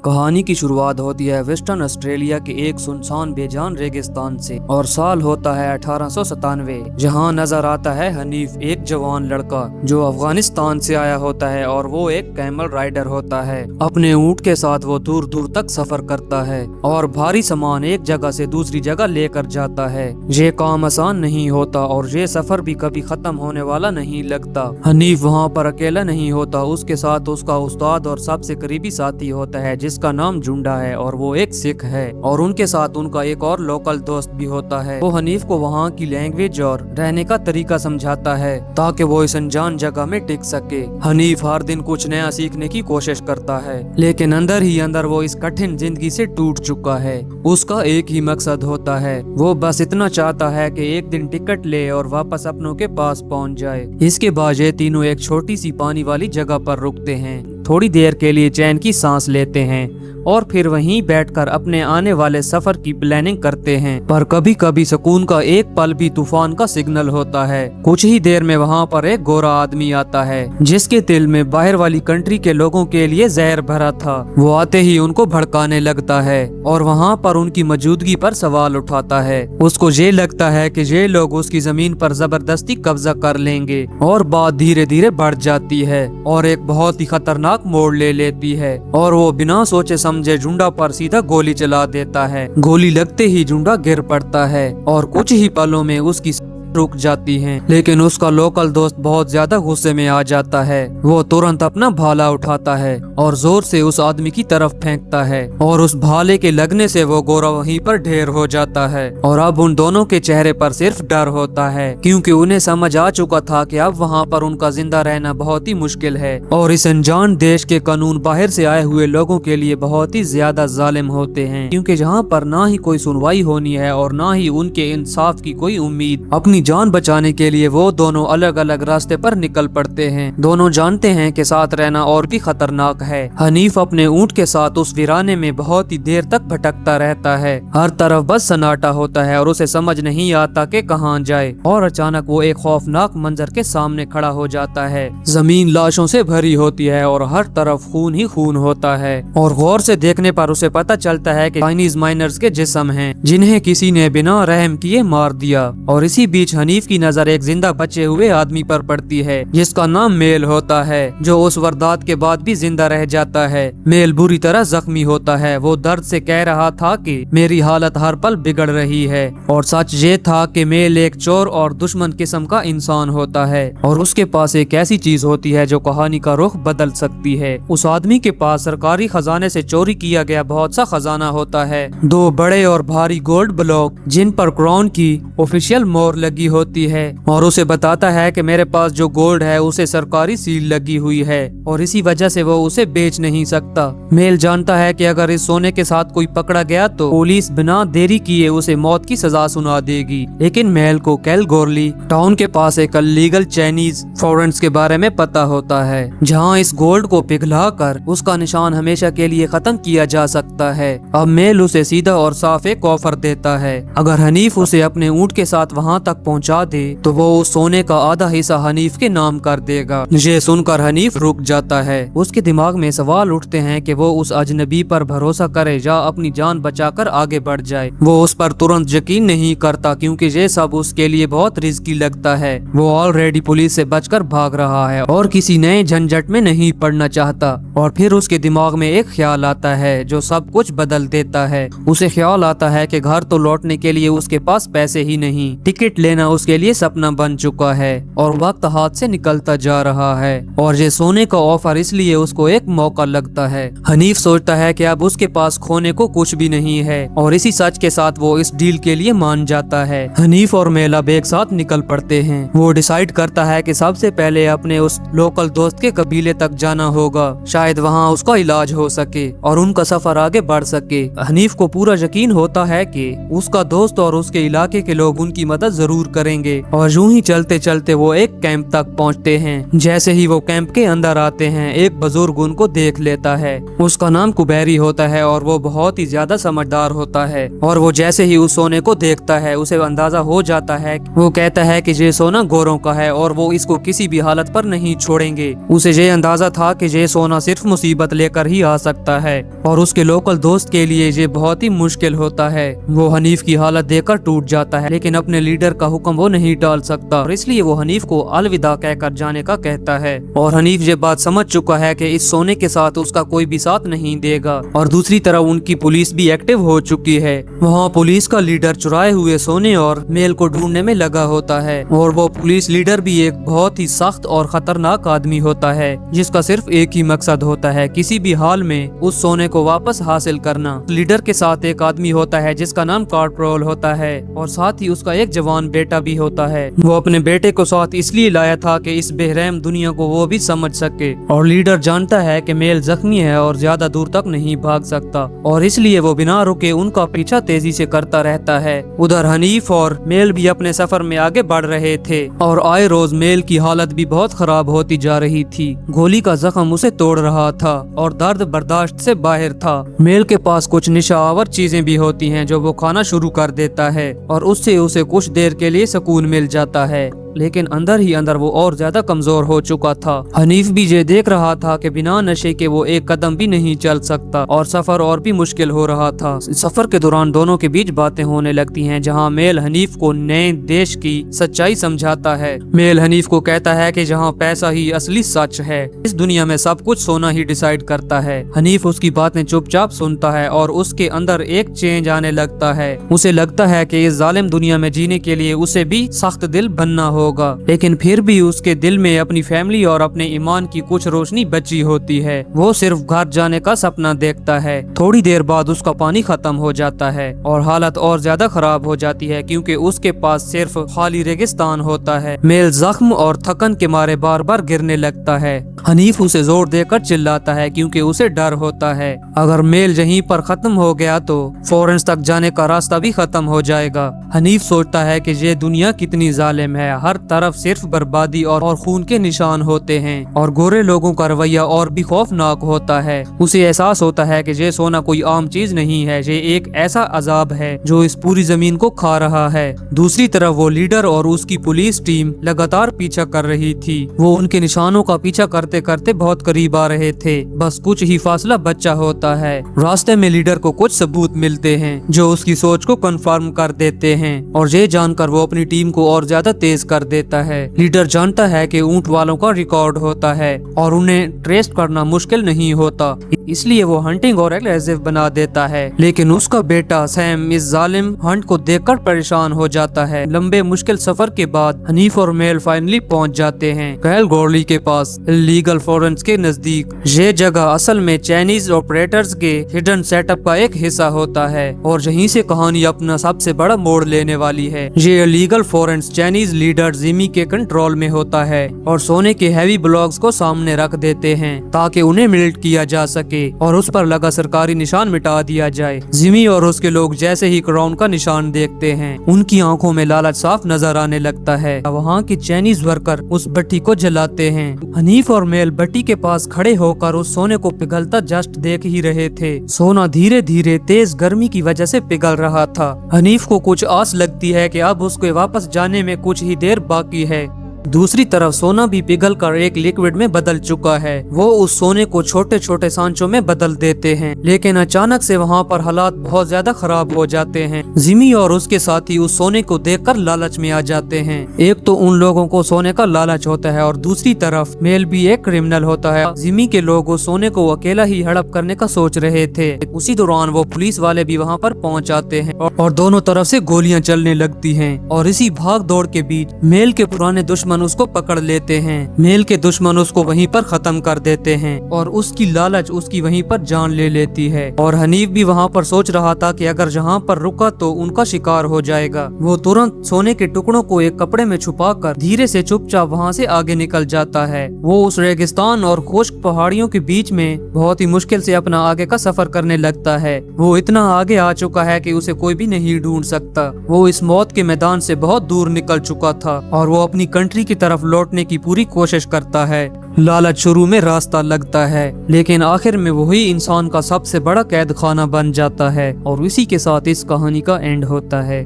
कहानी की शुरुआत होती है वेस्टर्न ऑस्ट्रेलिया के एक सुनसान बेजान रेगिस्तान से और साल होता है 1897, जहां नजर आता है हनीफ, एक जवान लड़का जो अफगानिस्तान से आया होता है और वो एक कैमल राइडर होता है। अपने ऊंट के साथ वो दूर दूर तक सफर करता है और भारी सामान एक जगह से दूसरी जगह लेकर जाता है। ये काम आसान नहीं होता और ये सफर भी कभी खत्म होने वाला नहीं लगता। हनीफ वहाँ पर अकेला नहीं होता, उसके साथ उसका उस्ताद और सबसे करीबी साथी होता है जिसका नाम जुंडा है और वो एक सिख है, और उनके साथ उनका एक और लोकल दोस्त भी होता है। वो हनीफ को वहाँ की लैंग्वेज और रहने का तरीका समझाता है ताकि वो इस अनजान जगह में टिक सके। हनीफ हर दिन कुछ नया सीखने की कोशिश करता है, लेकिन अंदर ही अंदर वो इस कठिन जिंदगी से टूट चुका है। उसका एक ही मकसद होता है, वो बस इतना चाहता है कि एक दिन टिकट ले और वापस अपनों के पास पहुंच जाए। इसके बाद ये तीनों एक छोटी सी पानी वाली जगह पर रुकते हैं, थोड़ी देर के लिए चैन की सांस लेते हैं और फिर वहीं बैठकर अपने आने वाले सफर की प्लानिंग करते हैं। पर कभी कभी सुकून का एक पल भी तूफान का सिग्नल होता है। कुछ ही देर में वहाँ पर एक गोरा आदमी आता है जिसके दिल में बाहर वाली कंट्री के लोगों के लिए जहर भरा था। वो आते ही उनको भड़काने लगता है और वहाँ पर उनकी मौजूदगी पर सवाल उठाता है। उसको ये लगता है कि ये लोग उसकी जमीन पर जबरदस्ती कब्जा कर लेंगे और बात धीरे धीरे बढ़ जाती है और एक बहुत ही खतरनाक मोड़ ले लेती है और वो बिना सोचे समझे जुंडा पर सीधा गोली चला देता है। गोली लगते ही जुंडा गिर पड़ता है और कुछ ही पलों में उसकी रुक जाती हैं, लेकिन उसका लोकल दोस्त बहुत ज्यादा गुस्से में आ जाता है। वो तुरंत अपना भाला उठाता है और जोर से उस आदमी की तरफ फेंकता है और उस भाले के लगने से वो गोरा वहीं पर ढेर हो जाता है। और अब उन दोनों के चेहरे पर सिर्फ डर होता है, क्योंकि उन्हें समझ आ चुका था कि अब वहाँ पर उनका जिंदा रहना बहुत ही मुश्किल है और इस अनजान देश के कानून बाहर से आए हुए लोगों के लिए बहुत ही ज्यादा जालिम होते हैं, क्योंकि जहाँ पर ना ही कोई सुनवाई होनी है और ना ही उनके इंसाफ की कोई उम्मीद। अपनी जान बचाने के लिए वो दोनों अलग अलग रास्ते पर निकल पड़ते हैं। दोनों जानते हैं कि साथ रहना और भी खतरनाक है। हनीफ अपने ऊंट के साथ उस वीराने में बहुत ही देर तक भटकता रहता है। हर तरफ बस सन्नाटा होता है और उसे समझ नहीं आता कि कहाँ जाए। और अचानक वो एक खौफनाक मंजर के सामने खड़ा हो जाता है। जमीन लाशों से भरी होती है और हर तरफ खून ही खून होता है और गौर से देखने पर उसे पता चलता है कि चाइनीज माइनर्स के जिस्म हैं जिन्हें किसी ने बिना रहम किए मार दिया। और इसी बीच हनीफ की नजर एक जिंदा बचे हुए आदमी पर पड़ती है जिसका नाम मेल होता है, जो उस वारदात के बाद भी जिंदा रह जाता है। मेल बुरी तरह जख्मी होता है। वो दर्द से कह रहा था कि मेरी हालत हर पल बिगड़ रही है, और सच ये था कि मेल एक चोर और दुश्मन किस्म का इंसान होता है और उसके पास एक ऐसी चीज होती है जो कहानी का रुख बदल सकती है। उस आदमी के पास सरकारी खजाने से चोरी किया गया बहुत सा खजाना होता है, 2 बड़े और भारी गोल्ड ब्लॉक जिन पर क्राउन की ऑफिशियल मोहर लगी होती है, और उसे बताता है कि मेरे पास जो गोल्ड है उसे सरकारी सील लगी हुई है और इसी वजह से वो उसे बेच नहीं सकता। मेल जानता है कि अगर इस सोने के साथ कोई पकड़ा गया तो पुलिस बिना देरी किए उसे मौत की सजा सुना देगी। लेकिन मेल को कैलगोरली टाउन के पास एक इलीगल चाइनीज फॉरेंस के बारे में पता होता है, जहाँ इस गोल्ड को पिघलाकर उसका निशान हमेशा के लिए खत्म किया जा सकता है। अब मेल उसे सीधा और साफ एक ऑफर देता है, अगर हनीफ उसे अपने ऊंट के साथ वहाँ तक पहुँचा दे तो वो उस सोने का आधा हिस्सा हनीफ के नाम कर देगा। ये सुनकर हनीफ रुक जाता है। उसके दिमाग में सवाल उठते हैं कि वो उस अजनबी पर भरोसा करे या अपनी जान बचाकर आगे बढ़ जाए। वो उस पर तुरंत यकीन नहीं करता, क्योंकि ये सब उसके लिए बहुत रिस्की लगता है। वो ऑलरेडी पुलिस से बचकर भाग रहा है और किसी नए झंझट में नहीं पड़ना चाहता। और फिर उसके दिमाग में एक ख्याल आता है जो सब कुछ बदल देता है। उसे ख्याल आता है कि घर तो लौटने के लिए उसके पास पैसे ही नहीं, टिकट लेना उसके लिए सपना बन चुका है और वक्त हाथ से निकलता जा रहा है। और ये सोने का ऑफर इसलिए उसको एक मौका लगता है। हनीफ सोचता है कि अब उसके पास खोने को कुछ भी नहीं है और इसी सच के साथ वो इस डील के लिए मान जाता है। हनीफ और मेल अब एक साथ निकल पड़ते हैं। वो डिसाइड करता है कि सबसे पहले अपने उस लोकल दोस्त के कबीले तक जाना होगा, शायद वहाँ उसका इलाज हो सके और उनका सफर आगे बढ़ सके। हनीफ को पूरा यकीन होता है कि उसका दोस्त और उसके इलाके के लोग उनकी मदद जरूर दूर करेंगे। और यूं ही चलते चलते वो एक कैंप तक पहुंचते हैं। जैसे ही वो कैंप के अंदर आते हैं, एक बुजुर्ग उनको देख लेता है। उसका नाम कुबैरी होता है और वो बहुत ही ज्यादा समझदार होता है। और वो जैसे ही उस सोने को देखता है, उसे अंदाजा हो जाता है। वो कहता है कि ये सोना गोरों का है और वो इसको किसी भी हालत पर नहीं छोड़ेंगे। उसे ये अंदाजा था कि ये सोना सिर्फ मुसीबत लेकर ही आ सकता है और उसके लोकल दोस्त के लिए ये बहुत ही मुश्किल होता है। वो हनीफ की हालत देखकर टूट जाता है, लेकिन अपने लीडर का हुक्म वो नहीं टाल सकता और इसलिए वो हनीफ को अलविदा कहकर जाने का कहता है। और हनीफ ये बात समझ चुका है कि इस सोने के साथ उसका कोई भी साथ नहीं देगा। और दूसरी तरफ उनकी पुलिस भी एक्टिव हो चुकी है। वहाँ पुलिस का लीडर चुराए हुए सोने और मेल को ढूंढने में लगा होता है। और वो पुलिस लीडर भी एक बहुत ही सख्त और खतरनाक आदमी होता है, जिसका सिर्फ एक ही मकसद होता है, किसी भी हाल में उस सोने को वापस हासिल करना। लीडर के साथ एक आदमी होता है जिसका नाम कार्टरोल होता है और साथ ही उसका एक जवान बेटा भी होता है। वो अपने बेटे को साथ इसलिए लाया था कि इस बेरहम दुनिया को वो भी समझ सके। और लीडर जानता है कि मेल जख्मी है और ज्यादा दूर तक नहीं भाग सकता और इसलिए वो बिना रुके उनका पीछा तेजी से करता रहता है। उधर हनीफ और मेल भी अपने सफर में आगे बढ़ रहे थे और आए रोज मेल की हालत भी बहुत खराब होती जा रही थी। गोली का जख्म उसे तोड़ रहा था और दर्द बर्दाश्त से बाहर था। मेल के पास कुछ निशावर चीजें भी होती हैं जो वो खाना शुरू कर देता है और उससे उसे कुछ देर के लिए सुकून मिल जाता है, लेकिन अंदर ही अंदर वो और ज्यादा कमजोर हो चुका था। हनीफ भी ये देख रहा था कि बिना नशे के वो एक कदम भी नहीं चल सकता और सफर और भी मुश्किल हो रहा था। सफर के दौरान दोनों के बीच बातें होने लगती हैं, जहां मेल हनीफ को नए देश की सच्चाई समझाता है। मेल हनीफ को कहता है कि जहां पैसा ही असली सच है, इस दुनिया में सब कुछ सोना ही डिसाइड करता है। हनीफ उसकी बातें चुपचाप सुनता है और उसके अंदर एक चेंज आने लगता है। उसे लगता है कि इस जालिम दुनिया में जीने के लिए उसे भी सख्त दिल बनना होगा, लेकिन फिर भी उसके दिल में अपनी फैमिली और अपने ईमान की कुछ रोशनी बची होती है। वो सिर्फ घर जाने का सपना देखता है। थोड़ी देर बाद उसका पानी खत्म हो जाता है और हालत और ज्यादा खराब हो जाती है क्योंकि उसके पास सिर्फ खाली रेगिस्तान होता है। मेल जख्म और थकन के मारे बार बार गिरने लगता है। हनीफ उसे जोर देकर चिल्लाता है क्योंकि उसे डर होता है अगर मेल यहीं पर खत्म हो गया तो फॉरेंस तक जाने का रास्ता भी खत्म हो जाएगा। हनीफ सोचता है कि ये दुनिया कितनी जालिम है, हर तरफ सिर्फ बर्बादी और खून के निशान होते हैं और गोरे लोगों का रवैया और भी खौफनाक होता है। उसे एहसास होता है कि ये सोना कोई आम चीज नहीं है, ये एक ऐसा अजाब है जो इस पूरी जमीन को खा रहा है। दूसरी तरफ वो लीडर और उसकी पुलिस टीम लगातार पीछा कर रही थी। वो उनके निशानों का पीछा करते करते बहुत करीब आ रहे थे, बस कुछ ही फासला बचा होता है। रास्ते में लीडर को कुछ सबूत मिलते हैं जो उसकी सोच को कंफर्म कर देते हैं और ये जानकर वो अपनी टीम को और ज्यादा तेज कर देता है। लीडर जानता है कि ऊंट वालों का रिकॉर्ड होता है और उन्हें ट्रेस करना मुश्किल नहीं होता, इसलिए वो हंटिंग और एग्रेसिव बना देता है। लेकिन उसका बेटा सैम इस जालिम हंट को देखकर परेशान हो जाता है। लंबे मुश्किल सफर के बाद हनीफ और मेल फाइनली पहुंच जाते हैं कैल गोरली के पास, लीगल फॉरेंस के नजदीक। ये जगह असल में चाइनीज ऑपरेटर्स के हिडन सेटअप का एक हिस्सा होता है और यहीं से कहानी अपना सबसे बड़ा मोड़ लेने वाली है। ये लीगल फॉरेंस चाइनीज लीडर जिमी के कंट्रोल में होता है और सोने के हैवी ब्लॉक्स को सामने रख देते हैं ताकि उन्हें मिल्ट किया जा सके और उस पर लगा सरकारी निशान मिटा दिया जाए। जिमी और उसके लोग जैसे ही क्राउन का निशान देखते हैं, उनकी आंखों में लालच साफ नजर आने लगता है। वहाँ की चाइनीज वर्कर उस भट्टी को जलाते हैं। हनीफ और मेल भट्टी के पास खड़े होकर उस सोने को पिघलता जस्ट देख ही रहे थे। सोना धीरे धीरे तेज गर्मी की वजह से पिघल रहा था। हनीफ को कुछ आस लगती है कि अब उसके वापस जाने में कुछ ही देर बाकी है। दूसरी तरफ सोना भी पिघलकर एक लिक्विड में बदल चुका है। वो उस सोने को छोटे छोटे सांचों में बदल देते हैं, लेकिन अचानक से वहाँ पर हालात बहुत ज्यादा खराब हो जाते हैं। जिमी और उसके साथी उस सोने को देखकर लालच में आ जाते हैं। एक तो उन लोगों को सोने का लालच होता है और दूसरी तरफ मेल भी एक क्रिमिनल होता है। जिमी के लोग उस सोने को अकेला ही हड़प करने का सोच रहे थे। उसी दौरान वो पुलिस वाले भी वहाँ पर पहुँच जाते हैं और दोनों तरफ से गोलियां चलने लगती हैं। और इसी भाग दौड़ के बीच मेल के पुराने दुश्मन दुश्मन उसको पकड़ लेते हैं। मेल के दुश्मन उसको वहीं पर खत्म कर देते हैं और उसकी लालच उसकी वहीं पर जान ले लेती है। और हनीफ भी वहाँ पर सोच रहा था कि अगर जहाँ पर रुका तो उनका शिकार हो जाएगा। वो तुरंत सोने के टुकड़ों को एक कपड़े में छुपाकर धीरे से चुपचाप वहाँ से आगे निकल जाता है। वो उस रेगिस्तान और खुश्क पहाड़ियों के बीच में बहुत ही मुश्किल से अपना आगे का सफर करने लगता है। वो इतना आगे आ चुका है कि उसे कोई भी नहीं ढूंढ सकता। वो इस मौत के मैदान से बहुत दूर निकल चुका था और वो अपनी कंट्री की तरफ लौटने की पूरी कोशिश करता है। लालच शुरू में रास्ता लगता है, लेकिन आखिर में वही इंसान का सबसे बड़ा कैद खाना बन जाता है और इसी के साथ इस कहानी का एंड होता है।